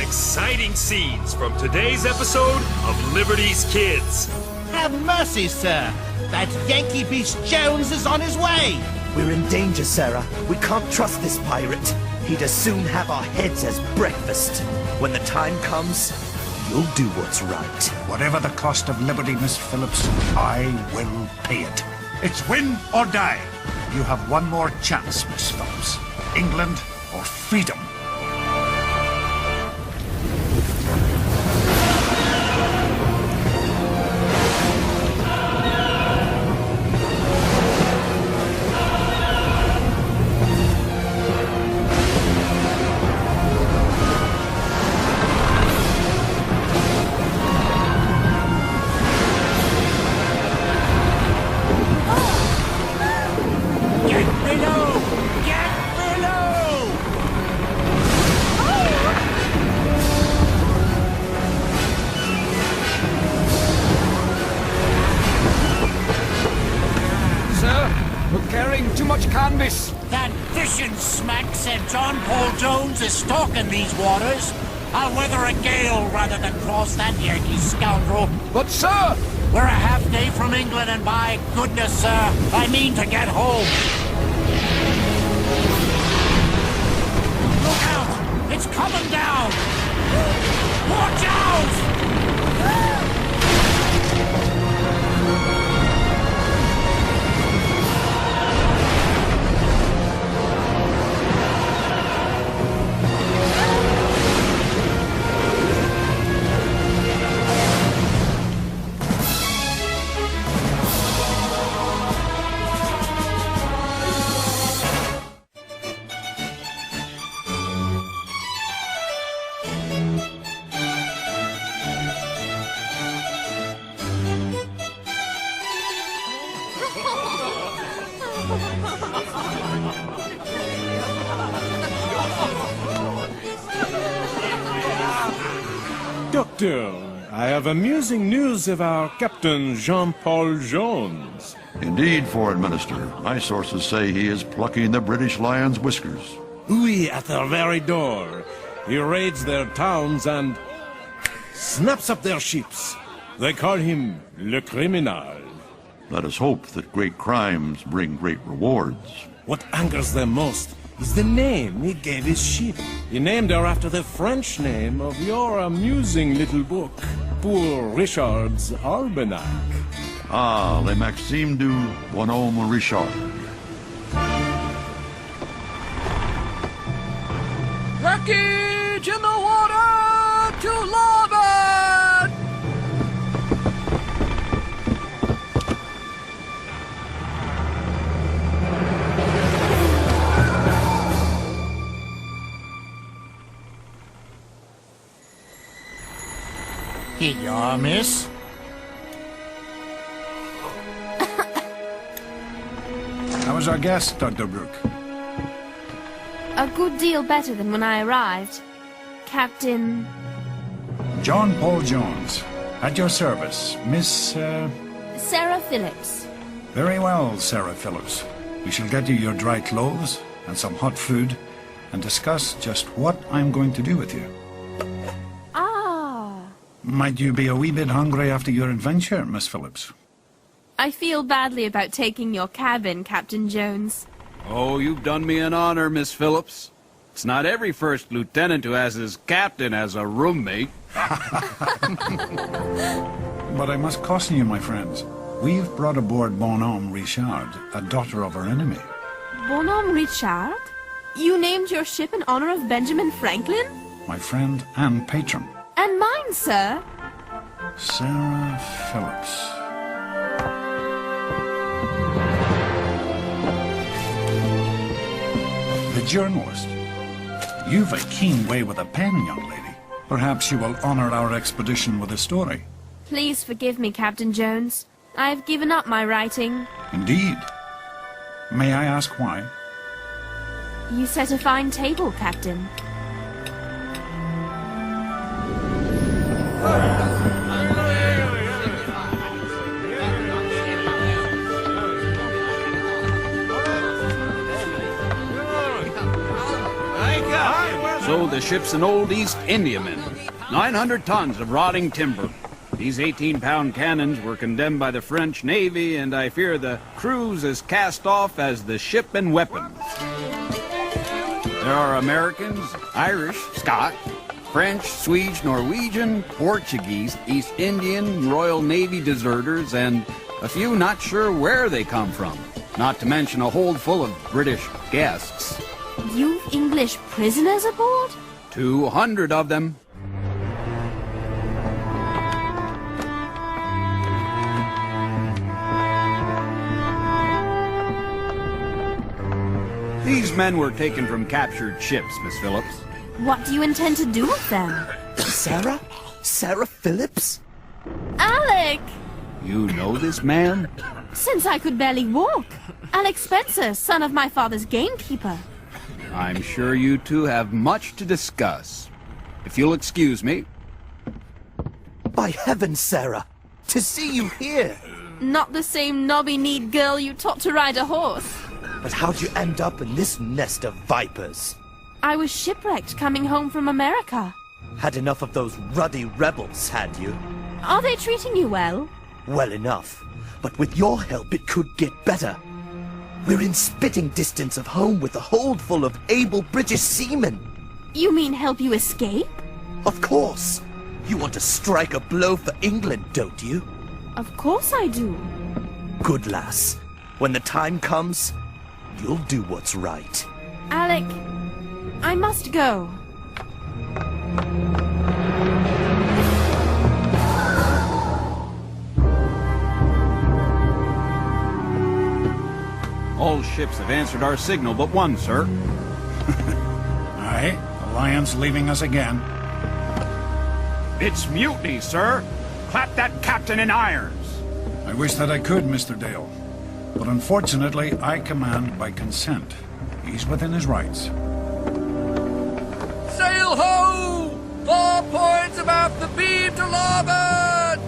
exciting scenes from today's episode of Liberty's Kids. Have mercy, sir. That Yankee Beast Jones is on his way. We're in danger, Sarah. We can't trust this pirate. He'd as soon have our heads as breakfast. When the time comes, you'll do what's right. Whatever the cost of liberty, Miss Phillips, I will pay it. It's win or die. You have one more chance, Miss Phillips. England or freedom. Too much canvas. That fishing smack said John Paul Jones is stalking these waters. I'll weather a gale rather than cross that Yankee scoundrel. But, sir! We're a half day from England, and by goodness, sir, I mean to get home. Look out! It's coming down! Watch out! Doctor, I have amusing news of our Captain Jean-Paul Jones. Indeed, Foreign Minister. My sources say he is plucking the British Lion's whiskers. Oui, at their very door. He raids their towns and snaps up their ships. They call him Le Criminal. Let us hope that great crimes bring great rewards. What angers them most is the name he gave his ship. He named her after the French name of your amusing little book, Poor Richard's Almanac. Ah, Les Maximes du Bonhomme Richard. Wreckage in the water! To larboard! Here you are, miss. How was our guest, Dr. Brooke? A good deal better than when I arrived. Captain... John Paul Jones. At your service, Miss, Sarah Phillips. Very well, Sarah Phillips. We shall get you your dry clothes and some hot food and discuss just what I'm going to do with you. Ah. Might you be a wee bit hungry after your adventure, Miss Phillips? I feel badly about taking your cabin, Captain Jones. Oh, you've done me an honor, Miss Phillips. It's not every first lieutenant who has his captain as a roommate. But I must caution you, my friends. We've brought aboard Bonhomme Richard, a daughter of our enemy. Bonhomme Richard? You named your ship in honor of Benjamin Franklin? My friend and patron. And mine, sir. Sarah Phillips. The journalist. You've a keen way with a pen, young lady. Perhaps you will honor our expedition with a story. Please forgive me, Captain Jones. I've given up my writing. Indeed. May I ask why? You set a fine table, Captain. So the ship's an old East Indiaman. 900 tons of rotting timber. These 18-pound cannons were condemned by the French Navy, and I fear the crew's as cast off as the ship and weapons. There are Americans, Irish, Scotch, French, Swedish, Norwegian, Portuguese, East Indian, Royal Navy deserters, and a few not sure where they come from. Not to mention a hold full of British guests. You've English prisoners aboard? 200 of them. These men were taken from captured ships, Miss Phillips. What do you intend to do with them? Sarah? Sarah Phillips? Alec! You know this man? Since I could barely walk. Alec Spencer, son of my father's gamekeeper. I'm sure you two have much to discuss. If you'll excuse me. By heavens, Sarah! To see you here! Not the same knobby-kneed girl you taught to ride a horse. But how'd you end up in this nest of vipers? I was shipwrecked coming home from America. Had enough of those ruddy rebels, had you? Are they treating you well? Well enough. But with your help, it could get better. We're in spitting distance of home with a hold full of able British seamen. You mean help you escape? Of course. You want to strike a blow for England, don't you? Of course I do. Good lass. When the time comes, you'll do what's right. Alec, I must go. All ships have answered our signal but one, sir. Aye, the Lion's leaving us again. It's mutiny, sir. Clap that captain in irons. I wish that I could, Mr. Dale. But unfortunately, I command by consent. He's within his rights. Sail ho! 4 points abaft the beam to larboard!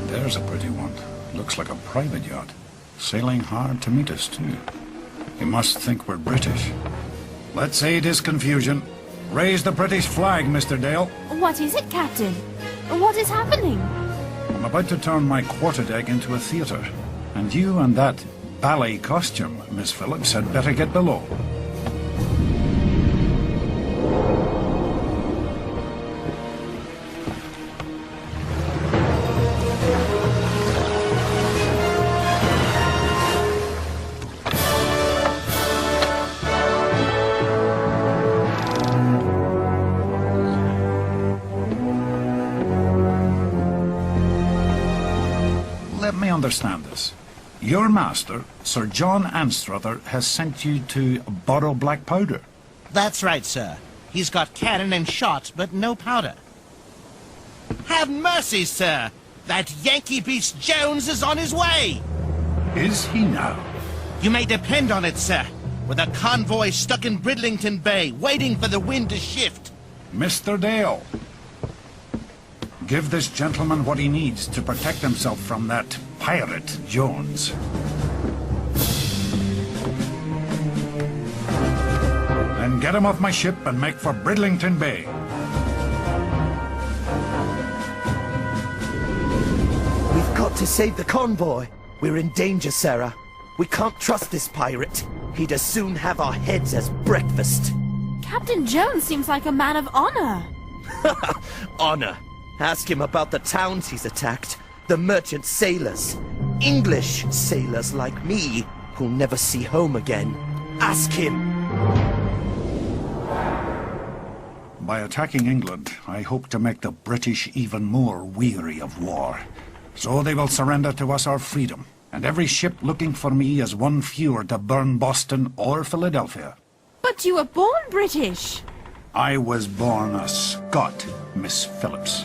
There's a pretty one. Looks like a private yacht. Sailing hard to meet us, too. He must think we're British. Let's aid his confusion. Raise the British flag, Mr. Dale. What is it, Captain? What is happening? I'm about to turn my quarterdeck into a theatre. And you and that ballet costume, Miss Phillips, had better get below. Let me understand this. Your master, Sir John Anstruther, has sent you to borrow black powder. That's right, sir. He's got cannon and shot, but no powder. Have mercy, sir! That Yankee beast Jones is on his way! Is he now? You may depend on it, sir. With a convoy stuck in Bridlington Bay, waiting for the wind to shift. Mr. Dale, give this gentleman what he needs to protect himself from that pirate, Jones. Then get him off my ship and make for Bridlington Bay. We've got to save the convoy. We're in danger, Sarah. We can't trust this pirate. He'd as soon have our heads as breakfast. Captain Jones seems like a man of honor. Honor. Ask him about the towns he's attacked. The merchant sailors. English sailors like me, who'll never see home again. Ask him. By attacking England, I hope to make the British even more weary of war. So they will surrender to us our freedom, and every ship looking for me is one fewer to burn Boston or Philadelphia. But you were born British. I was born a Scot, Miss Phillips.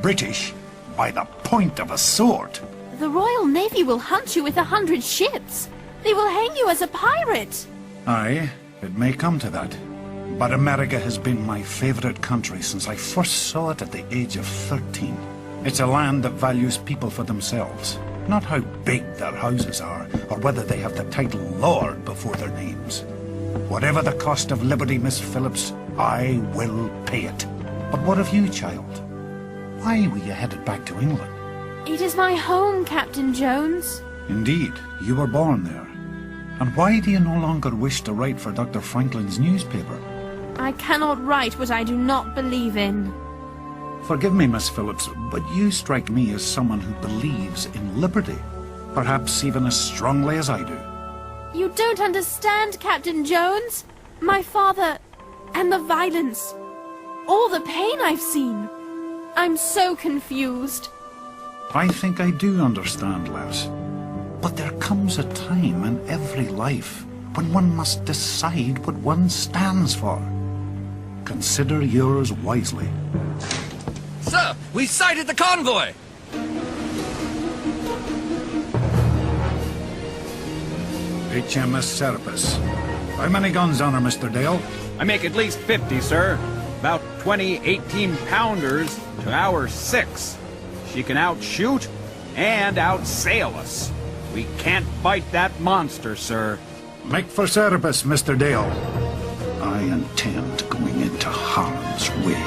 British by the point of a sword. The Royal Navy will hunt you with 100 ships. They will hang you as a pirate. Aye, it may come to that. But America has been my favorite country since I first saw it at the age of 13. It's a land that values people for themselves, not how big their houses are, or whether they have the title Lord before their names. Whatever the cost of liberty, Miss Phillips, I will pay it. But what of you, child? Why were you headed back to England? It is my home, Captain Jones. Indeed, you were born there. And why do you no longer wish to write for Dr. Franklin's newspaper? I cannot write what I do not believe in. Forgive me, Miss Phillips, but you strike me as someone who believes in liberty. Perhaps even as strongly as I do. You don't understand, Captain Jones. My father, and the violence. All the pain I've seen. I'm so confused. I think I do understand, Les. But there comes a time in every life when one must decide what one stands for. Consider yours wisely. Sir, we sighted the convoy! HMS Serapis. How many guns on her, Mr. Dale? I make at least 50, sir. About 20 18-pounders to our 6. She can outshoot and outsail us. We can't fight that monster, sir. Make for Serapis, Mr. Dale. I intend going into harm's way.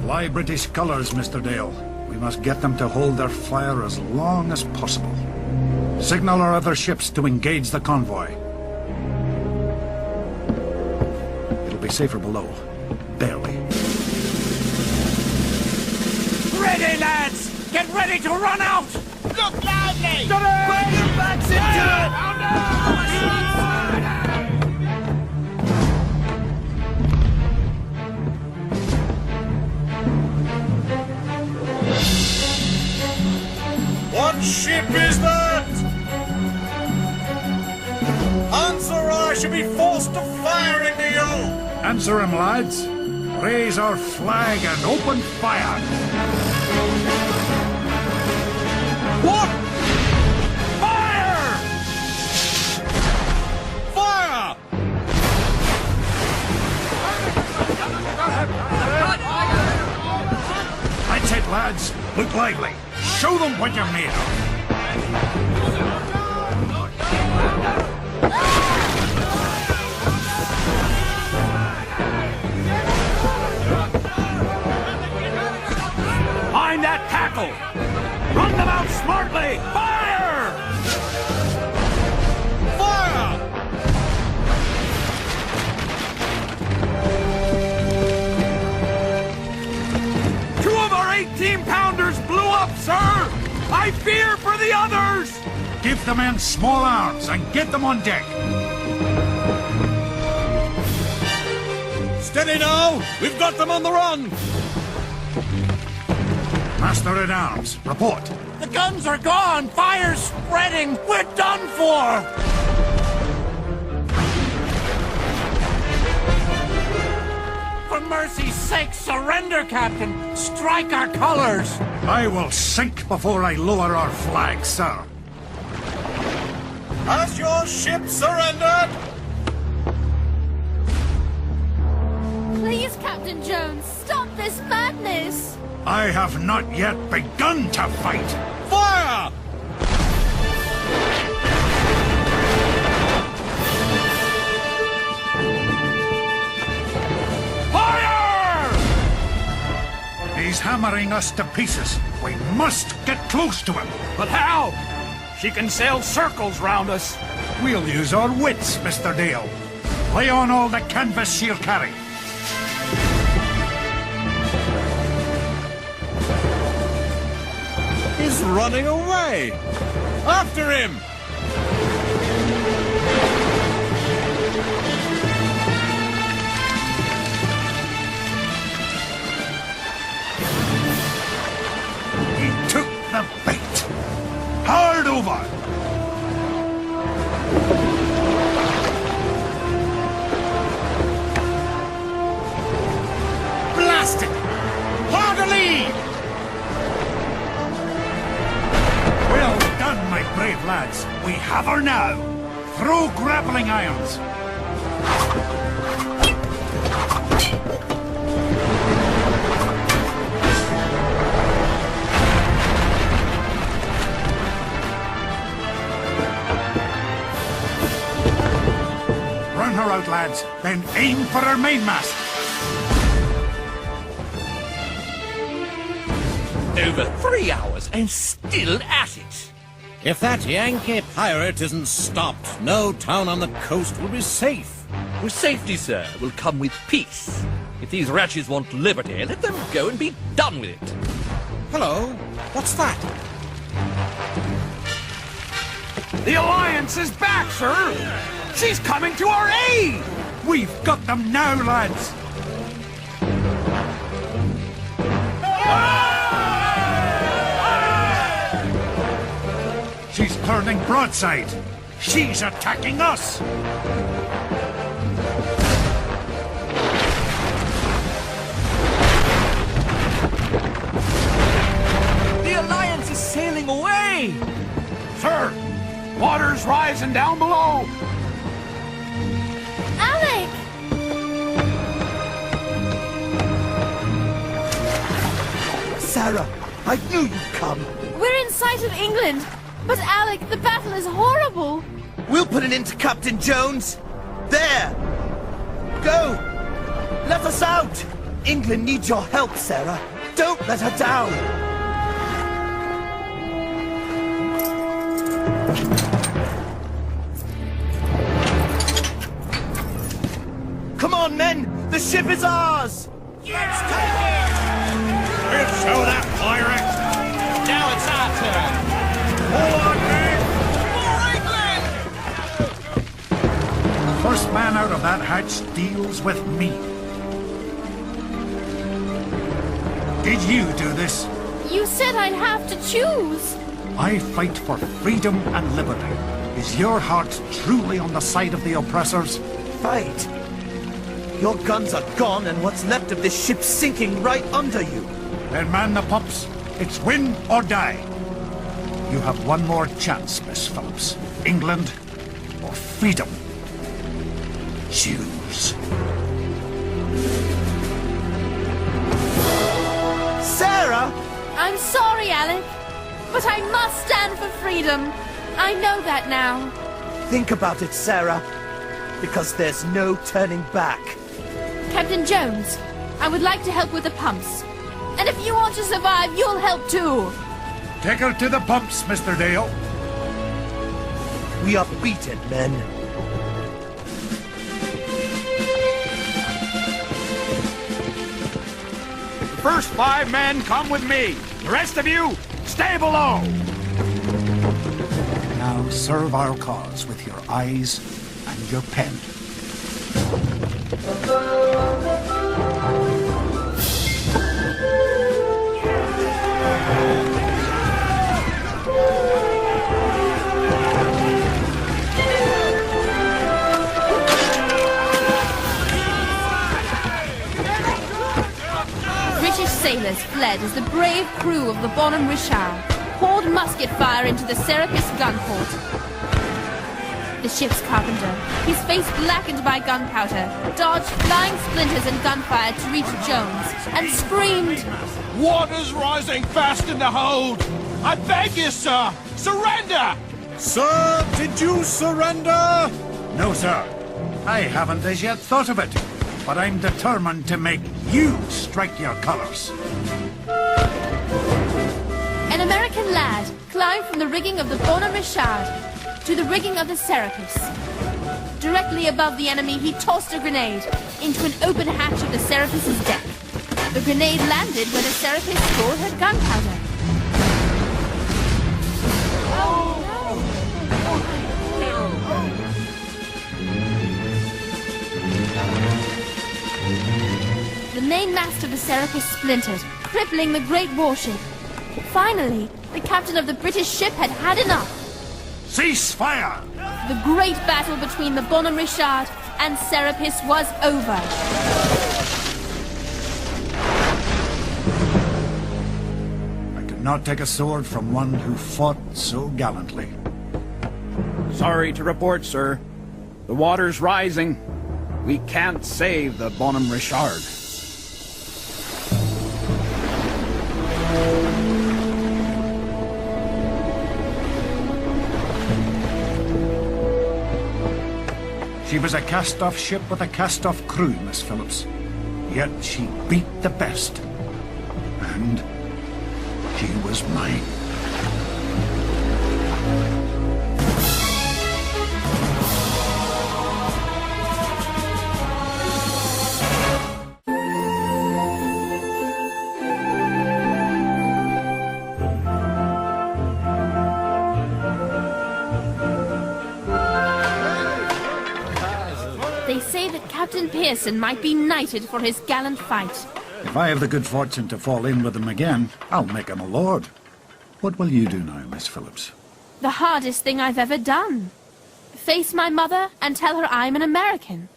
Fly British colours, Mr. Dale. We must get them to hold their fire as long as possible. Signal our other ships to engage the convoy. It'll be safer below. Barely. Ready, lads! Get ready to run out! Look loudly! Put your backs into it! What ship is that? Answer or I shall be forced to fire into you! Answer him, lads. Raise our flag and open fire. What? Fire! Fire! That's it, lads. Look lively. Show them what you're made of. Mind that tackle! Run them out smartly! Fire! Fire! Two of our 18-pounders blew up, sir! I fear for the others! Give the men small arms and get them on deck. Steady now! We've got them on the run! Master-at-arms, report. The guns are gone! Fire's spreading! We're done for! For mercy's sake, surrender, Captain! Strike our colors! I will sink before I lower our flag, sir. Has your ship surrendered? Please, Captain Jones, stop this madness! I have not yet begun to fight. Fire! Fire! He's hammering us to pieces. We must get close to him. But how? She can sail circles round us. We'll use our wits, Mr. Dale. Lay on all the canvas she'll carry. He's running away! After him! He took the bait. Hard over. Blast it! Hard to lead! Well done, my brave lads. We have her now. Throw grappling irons. Burn her out, lads. Then aim for her mainmast. Over 3 hours and still at it. If that Yankee pirate isn't stopped, no town on the coast will be safe. With safety, sir, will come with peace. If these wretches want liberty, let them go and be done with it. Hello? What's that? The Alliance is back, sir! She's coming to our aid! We've got them now, lads. She's turning broadside. She's attacking us. The Alliance is sailing away! Sir, water's rising down below! Alec! Sarah, I knew you'd come. We're in sight of England. But Alec, the battle is horrible. We'll put an end to Captain Jones. There! Go! Let us out! England needs your help, Sarah. Don't let her down! Come on, men! The ship is ours! Let's take it! We'll show that pirate! Now it's our turn! Forward, men! For England! First man out of that hatch deals with me. Did you do this? You said I'd have to choose. I fight for freedom and liberty. Is your heart truly on the side of the oppressors? Fight! Your guns are gone and what's left of this ship sinking right under you. Then man the pups. It's win or die. You have one more chance, Miss Phillips. England or freedom. Choose. Sarah! I'm sorry, Alec. But I must stand for freedom. I know that now. Think about it, Sarah. Because there's no turning back. Captain Jones, I would like to help with the pumps. And if you want to survive, you'll help too. Take her to the pumps, Mr. Dale. We are beaten, men. The first 5 men come with me. The rest of you, stay below. Now serve our cause with your eyes and your pen. British sailors fled as the brave crew of the Bonhomme Richard poured musket fire into the Serapis gun port. The ship's carpenter, his face blackened by gunpowder, dodged flying splinters and gunfire to reach Jones, and screamed, Water's rising fast in the hold! I beg you, sir! Surrender! Sir, did you surrender? No, sir. I haven't as yet thought of it. But I'm determined to make you strike your colors. An American lad climbed from the rigging of the Bonhomme Richard to the rigging of the Serapis. Directly above the enemy, he tossed a grenade into an open hatch of the Serapis's deck. The grenade landed where the Serapis stored her gunpowder. The main mast of the Serapis splintered, crippling the great warship. Finally, the captain of the British ship had had enough. Cease fire! The great battle between the Bonhomme Richard and Serapis was over. I could not take a sword from one who fought so gallantly. Sorry to report, sir. The water's rising. We can't save the Bonhomme Richard. She was a cast-off ship with a cast-off crew, Miss Phillips. Yet she beat the best. And she was mine. They say that Captain Pearson might be knighted for his gallant fight. If I have the good fortune to fall in with him again, I'll make him a lord. What will you do now, Miss Phillips? The hardest thing I've ever done. Face my mother and tell her I'm an American.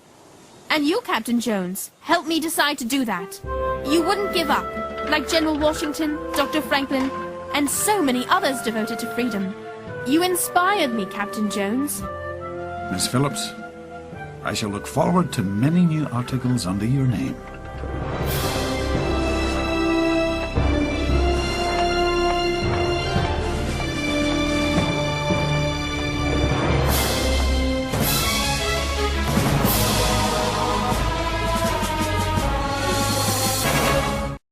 And you, Captain Jones, help me decide to do that. You wouldn't give up, like General Washington, Dr. Franklin, and so many others devoted to freedom. You inspired me, Captain Jones. Miss Phillips, I shall look forward to many new articles under your name.